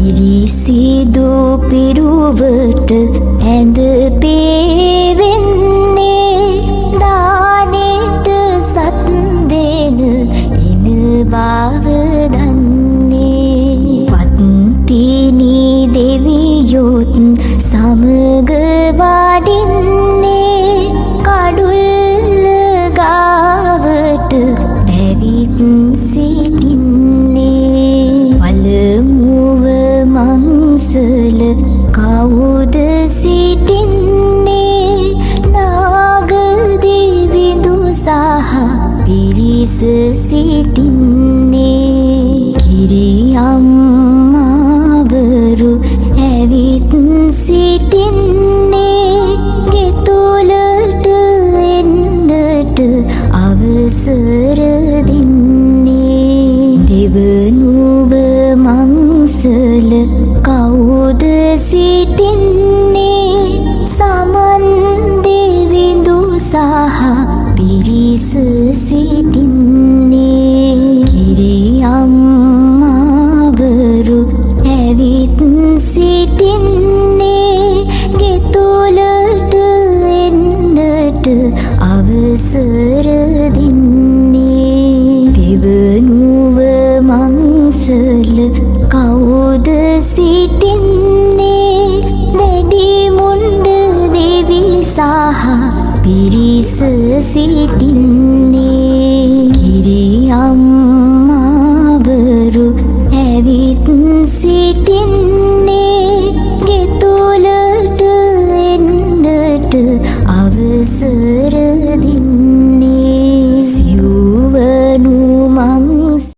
පිරිසිදු පිරුවට ඇඳ පේවෙන්නේ දානෙට සත් දෙන එන බව දන්නේ පත්තිනි දෙවියොත් සමග වඩින්නේ කඩුල්ල ගාවට ඇවිත් සිටින්නේ පළමුව මංසල කවුද සිටින්නේ නාග දෙවිඳු සහ පිරිස සිටින්නේ කිරියම්මාවරු ඇවිත් සිටින්නේ ගෙතුලට එන්නට අවසර දෙන්නේ දෙවනුව මංසල කවුද සිටින්නේ සමන් දෙවිඳු සහ පිරිස සිටින්නේ කිරියම්මාවරු ඇවිත් සිටින්නේ ගෙතුලට එන්නට අවසර දෙන්නේ දෙවනුව මංසල කවුද සිටින්නේ දැඩි මුණ්ඩ දෙවි සහ පිරිස සිටින්නේ කිරියම්මාවරු ඇවිත් සිටින්නේ